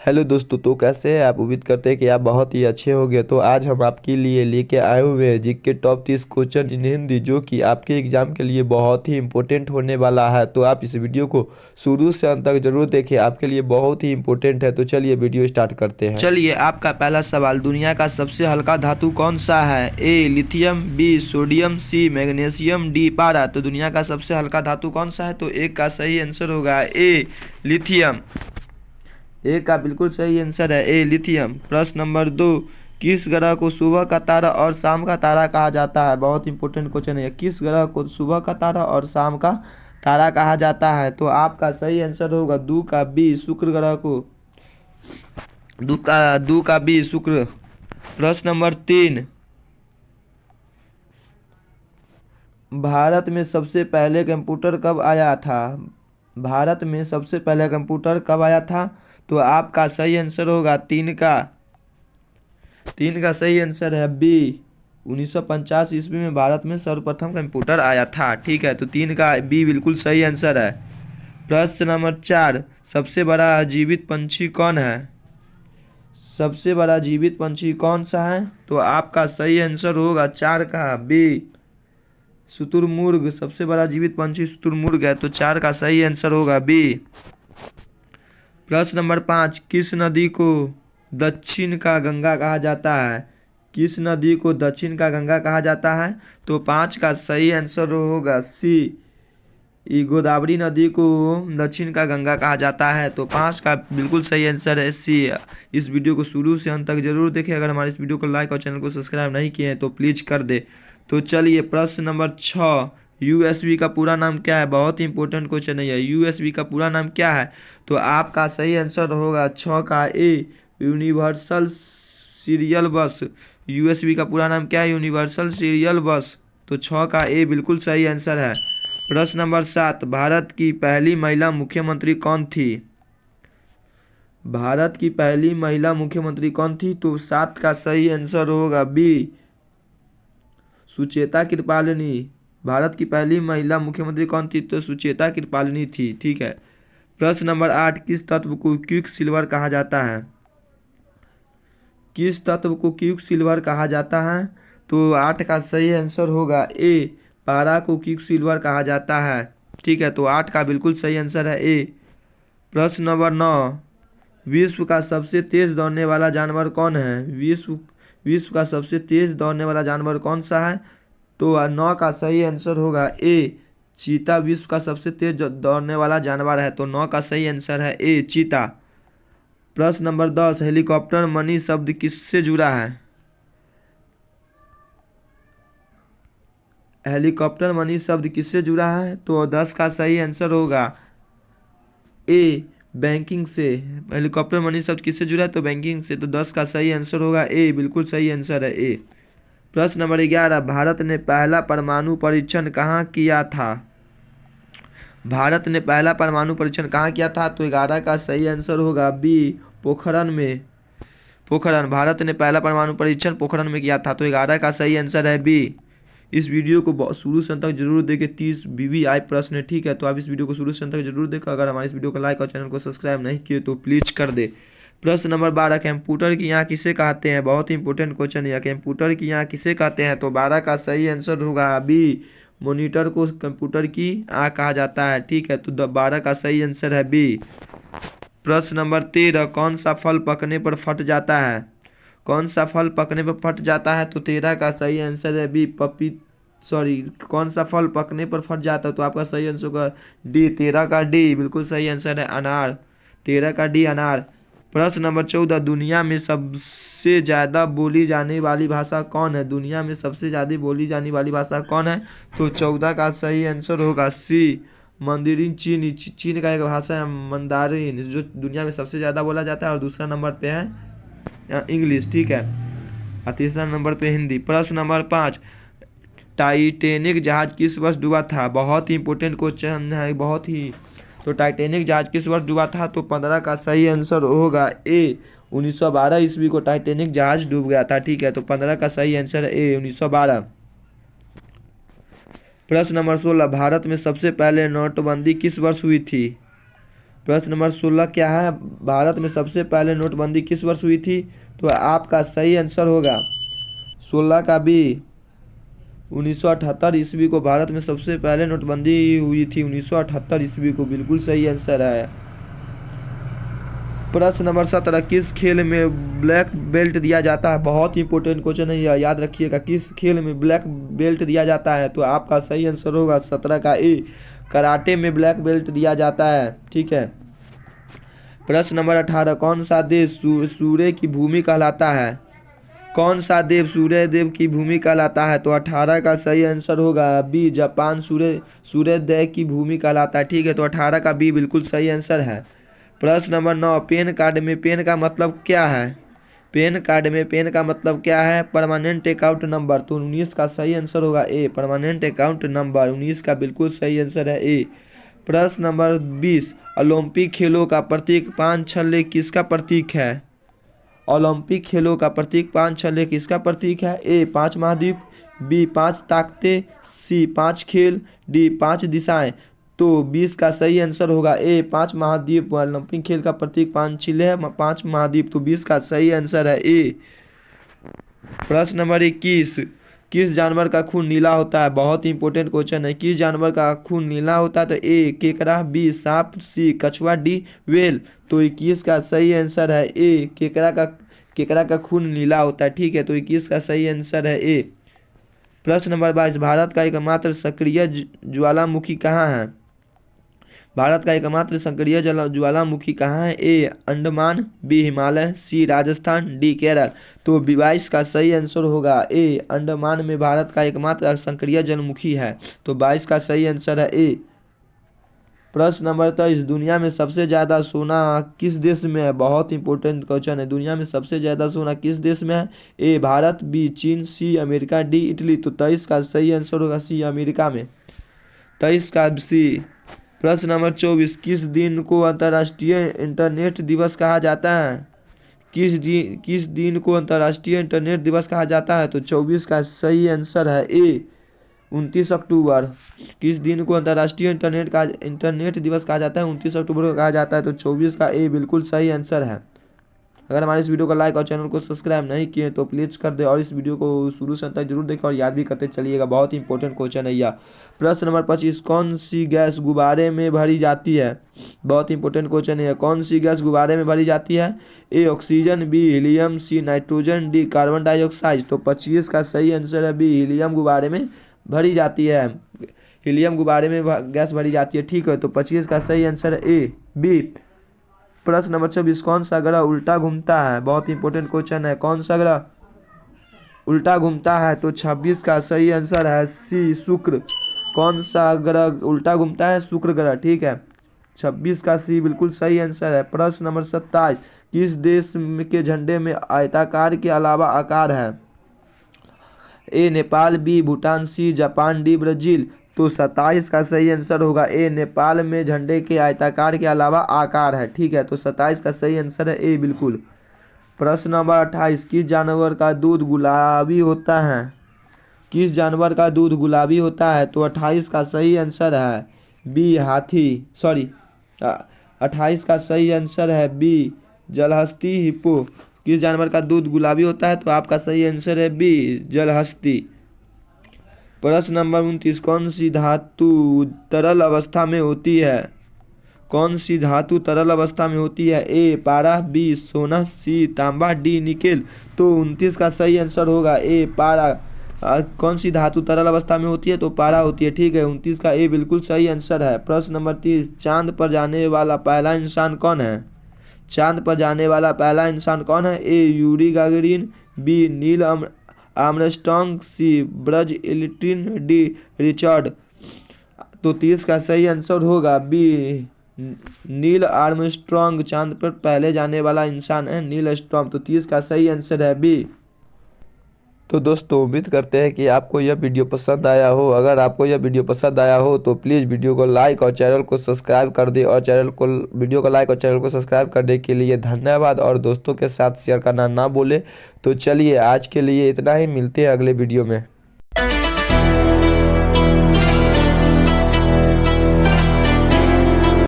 Hello दोस्तों, तो कैसे हैं आप। उम्मीद करते हैं कि आप बहुत ही अच्छे होंगे। तो आज हम आपके लिए लेके आए हुए हैं GK top 30 question in Hindi, जो कि आपके एग्जाम के लिए बहुत ही इंपॉर्टेंट होने वाला है। तो आप इस वीडियो को शुरू से अंत तक जरूर देखें, आपके लिए बहुत ही इंपॉर्टेंट है। तो चलिए वीडियो स्टार्ट करते हैं। चलिए, आपका पहला सवाल, दुनिया का सबसे हल्का धातु कौन सा है। A lithium, B sodium, C magnesium, D पारा। तो दुनिया का सबसे हल्का धातु कौन सा है, तो एक का सही आंसर होगा ए लिथियम। ए का बिल्कुल सही आंसर है ए लिथियम। प्रश्न नंबर 2, किस ग्रह को सुबह का तारा और शाम का तारा कहा जाता है। बहुत इंपॉर्टेंट क्वेश्चन है। किस ग्रह को सुबह का तारा और शाम का तारा कहा जाता है, तो आपका सही आंसर होगा दू का बी शुक्र ग्रह को। दू का बी शुक्र। प्रश्न नंबर 3, भारत में सबसे पहले कंप्यूटर कब आया था। भारत में सबसे पहले कंप्यूटर कब आया था, तो आपका सही आंसर होगा तीन का सही आंसर है बी। 1950 ईस्वी में भारत में सर्वप्रथम कंप्यूटर आया था। ठीक है, तो 3 का बी बिल्कुल सही आंसर है। प्रश्न नंबर 4, सबसे बड़ा जीवित पंछी कौन है। सबसे बड़ा जीवित पंछी कौन सा है, तो आपका सही आंसर होगा 4 का बी शुतुरमुर्ग। सबसे बड़ा जीवित पंछी शुतुरमुर्ग है, तो 4 का सही आंसर होगा बी। प्रश्न नंबर 5, किस नदी को दक्षिण का गंगा कहा जाता है। किस नदी को दक्षिण का गंगा कहा जाता है, तो 5 का सही आंसर होगा सी गोदावरी नदी को दक्षिण का गंगा कहा जाता है। तो 5 का बिल्कुल सही आंसर है सी। इस वीडियो को शुरू से अंत तक जरूर देखें। अगर हमारे इस वीडियो को लाइक और चैनल को सब्सक्राइब नहीं किए हैं तो प्लीज़ कर दे। तो चलिए, प्रश्न नंबर 6, यूएसबी का पूरा नाम क्या है। बहुत ही इंपॉर्टेंट क्वेश्चन है। यूएसबी का पूरा नाम क्या है, तो आपका सही आंसर होगा 6 का ए यूनिवर्सल सीरियल बस। यूएसबी का पूरा नाम क्या है, यूनिवर्सल सीरियल बस। तो 6 का ए बिल्कुल सही आंसर है। प्रश्न नंबर 7, भारत की पहली महिला मुख्यमंत्री कौन थी। भारत की पहली महिला मुख्यमंत्री कौन थी, तो 7 का सही आंसर होगा बी सुचेता कृपालिनी। भारत की पहली महिला मुख्यमंत्री कौन थी, तो सुचेता कृपालिनी थी। ठीक है। प्रश्न नंबर 8, किस तत्व को क्विक सिल्वर कहा जाता है। किस तत्व को क्विक सिल्वर कहा जाता है, तो 8 का सही आंसर होगा ए पारा को क्विक सिल्वर कहा जाता है। ठीक है, तो 8 का बिल्कुल सही आंसर है ए। प्रश्न नंबर 9, विश्व का सबसे तेज दौड़ने वाला जानवर कौन है। विश्व का सबसे तेज दौड़ने वाला जानवर कौन सा है, तो 9 का सही आंसर होगा ए चीता। विश्व का सबसे तेज दौड़ने वाला जानवर है, तो 9 का सही आंसर है ए चीता। प्रश्न नंबर 10, हेलीकॉप्टर मनी शब्द किससे जुड़ा है। हेलीकॉप्टर मनी शब्द किससे जुड़ा है, तो 10 का सही आंसर होगा ए बैंकिंग से। हेलीकॉप्टर मनी शब्द किससे जुड़ा है, तो बैंकिंग से। तो 10 का सही आंसर होगा ए, बिल्कुल सही आंसर है ए। प्रश्न नंबर 11, भारत ने पहला परमाणु परीक्षण कहाँ किया था। भारत ने पहला परमाणु परीक्षण कहाँ किया था, तो 11 का सही आंसर होगा बी पोखरण में। पोखरण, भारत ने पहला परमाणु परीक्षण पोखरण में किया था, तो 11 का सही आंसर है बी। इस वीडियो को शुरू से अंत तक जरूर देखें। 30 वीवीआई प्रश्न है। ठीक है, तो आप इस वीडियो को शुरू से अंत तक जरूर देखें। अगर हमारे इस वीडियो को लाइक और चैनल को सब्सक्राइब नहीं किए तो प्लीज कर दे। प्रश्न नंबर 12, कंप्यूटर की यहाँ किसे कहते हैं। बहुत ही इंपॉर्टेंट क्वेश्चन है। कंप्यूटर की यहाँ किसे कहते हैं, तो 12 का सही आंसर होगा बी मॉनिटर को कंप्यूटर की आँख कहा जाता है। ठीक है, तो 12 का सही आंसर है बी। प्रश्न नंबर 13, कौन सा फल पकने पर फट जाता है। कौन सा फल पकने पर फट जाता है, तो 13 का सही आंसर है बी कौन सा फल पकने पर फट जाता है, तो आपका सही आंसर होगा डी 13 का डी, बिल्कुल सही आंसर है अनार। 13 का डी अनार। प्रश्न नंबर 14, दुनिया में सबसे ज़्यादा बोली जाने वाली भाषा कौन है। दुनिया में सबसे ज़्यादा बोली जाने वाली भाषा कौन है, तो 14 का सही आंसर होगा सी मंdarin। चीन का एक भाषा है मंदारिन, जो दुनिया में सबसे ज़्यादा बोला जाता है। और दूसरा नंबर पे है इंग्लिश। ठीक है, और तीसरा नंबर पे हिंदी। प्रश्न नंबर 5, टाइटैनिक जहाज किस वर्ष डूबा था। बहुत ही इंपॉर्टेंट क्वेश्चन है, बहुत ही। तो टाइटैनिक जहाज किस वर्ष डूबा था, तो 15 का सही आंसर होगा ए 1912 ईस्वी को टाइटैनिक जहाज डूब गया था। ठीक है, तो 15 का सही आंसर है ए 1912। प्रश्न नंबर 16, भारत में सबसे पहले नोटबंदी किस वर्ष हुई थी। प्रश्न नंबर 16 क्या है, भारत में सबसे पहले नोटबंदी किस वर्ष हुई थी? तो आपका सही आंसर होगा 16 का बी 1978 ईस्वी को भारत में सबसे पहले नोटबंदी हुई थी 1978 ईस्वी को, बिल्कुल सही आंसर है। प्रश्न नंबर 17 किस खेल में ब्लैक बेल्ट दिया जाता है? बहुत ही इंपॉर्टेंट क्वेश्चन है, याद रखिएगा। किस खेल में ब्लैक बेल्ट दिया जाता है? तो आपका सही आंसर होगा 17 का ए, कराटे में ब्लैक बेल्ट दिया जाता है। ठीक है। प्रश्न नंबर 18 कौन सा देश सूर्य की भूमि कहलाता है? कौन सा देव सूर्य देव की भूमि कहलाता है? तो 18 का सही आंसर होगा बी, जापान सूर्योदय की भूमि कहलाता है। ठीक है, तो 18 का बी बिल्कुल सही आंसर है। प्रश्न नंबर 9 पेन कार्ड में पेन का मतलब क्या है? पेन कार्ड में पेन का मतलब क्या है? Permanent account number. तो 19 का सही आंसर होगा ए, परमानेंट अकाउंट नंबर। 19 का बिल्कुल सही आंसर है ए। प्रश्न नंबर 20 ओलंपिक खेलों का प्रतीक 5 छल्ले किसका प्रतीक है? ओलंपिक खेलों का प्रतीक 5 छल्ले किसका प्रतीक है? ए 5 महाद्वीप, बी 5 ताकतें, सी 5 खेल, डी 5 दिशाएं। तो 20 का सही आंसर होगा ए 5 महाद्वीप। ओलंपिक खेल का प्रतीक 5 छल्ले है, 5 महाद्वीप। तो 20 का सही आंसर है ए। प्रश्न नंबर 21 किस जानवर का खून नीला होता है? बहुत ही इंपॉर्टेंट क्वेश्चन है। किस जानवर का खून नीला होता है? तो ए केकड़ा, बी सांप, सी कछुआ, डी व्हेल। तो 21 का सही आंसर है ए, केकड़ा का खून नीला होता है। ठीक है, तो 21 का सही आंसर है ए। प्रश्न नंबर 22 भारत का एकमात्र सक्रिय ज्वालामुखी कहाँ है? भारत का एकमात्र सक्रिय ज्वालामुखी कहाँ है? ए अंडमान, बी हिमालय, सी राजस्थान, डी केरल। तो 22 का सही आंसर होगा ए, अंडमान में भारत का एकमात्र सक्रिय ज्वालामुखी है। तो 22 का सही आंसर है ए। प्रश्न नंबर 23 दुनिया में सबसे ज़्यादा सोना किस देश में है? बहुत इंपॉर्टेंट क्वेश्चन है। दुनिया में सबसे ज़्यादा सोना किस देश में है? ए भारत, बी चीन, सी अमेरिका, डी इटली। तो 23 का सही आंसर होगा सी अमेरिका में। 23 का सी। प्रश्न नंबर 24 किस दिन को अंतर्राष्ट्रीय इंटरनेट दिवस कहा जाता है? किस दिन को अंतर्राष्ट्रीय इंटरनेट दिवस कहा जाता है? तो 24 का सही आंसर है ए 29 अक्टूबर। किस दिन को अंतर्राष्ट्रीय इंटरनेट दिवस कहा जाता है? 29 अक्टूबर को कहा जाता है। तो 24 का ए बिल्कुल सही आंसर है। अगर हमारे इस वीडियो को लाइक और चैनल को सब्सक्राइब नहीं किए तो प्लीज़ कर दे और इस वीडियो को शुरू से अंत तक जरूर देखें और याद भी करते चलिएगा। बहुत ही इंपॉर्टेंट क्वेश्चन है यह। प्रश्न नंबर 25 कौन सी गैस गुब्बारे में भरी जाती है? बहुत ही इंपॉर्टेंट क्वेश्चन है। कौन सी गैस गुब्बारे में भरी जाती है? A oxygen, B helium, C nitrogen, D carbon dioxide. तो 25 का सही आंसर है बी हीलियम गुब्बारे में भरी जाती है। हीलियम गुब्बारे में गैस भरी जाती है। ठीक है, तो 25 का सही आंसर है ए बी। प्रश्न नंबर 26 कौन सा ग्रह उल्टा घूमता है? बहुत इंपॉर्टेंट क्वेश्चन है। कौन सा ग्रह उल्टा घूमता है? तो 26 का सही आंसर है सी शुक्र। कौन सा ग्रह उल्टा घूमता है? शुक्र ग्रह। ठीक है, 26 का सी बिल्कुल सही आंसर है। प्रश्न नंबर 27 किस देश के झंडे में आयताकार के अलावा आकार है? A Nepal, B Bhutan, C Japan, D Brazil. तो 27 का सही आंसर होगा ए नेपाल में झंडे के आयताकार के अलावा आकार है। ठीक है, तो 27 का सही आंसर है ए बिल्कुल। प्रश्न नंबर 28 किस जानवर का दूध गुलाबी होता है? किस जानवर का दूध गुलाबी होता है? तो 28 का सही आंसर है बी हाथी, 28 का सही आंसर है बी जलहस्ती हिप्पो। किस जानवर का दूध गुलाबी होता है? तो आपका सही आंसर है बी जलहस्ती। प्रश्न नंबर 29 कौन सी धातु तरल अवस्था में होती है? कौन सी धातु तरल अवस्था में होती है? ए पारा, बी सोना, सी तांबा, डी निकेल। तो 29 का सही आंसर होगा ए पारा। कौन सी धातु तरल अवस्था में होती है? तो पारा होती है। ठीक है, 29 का ए बिल्कुल सही आंसर है। प्रश्न नंबर 30 चांद पर जाने वाला पहला इंसान कौन है? चांद पर जाने वाला पहला इंसान कौन है? A Yuri Gagarin, B Neil Armstrong, C Buzz Aldrin, D Richard. तो 30 का सही आंसर होगा बी नील आर्मस्ट्रांग। चांद पर पहले जाने वाला इंसान है नील आर्मस्ट्रांग। तो 30 का सही आंसर है बी। तो दोस्तों उम्मीद करते हैं कि आपको यह वीडियो पसंद आया हो। अगर आपको यह वीडियो पसंद आया हो तो प्लीज़ वीडियो को लाइक और चैनल को सब्सक्राइब कर दे और वीडियो को लाइक और चैनल को सब्सक्राइब करने के लिए धन्यवाद और दोस्तों के साथ शेयर करना ना भूलें। तो चलिए आज के लिए इतना ही, मिलते हैं अगले वीडियो में।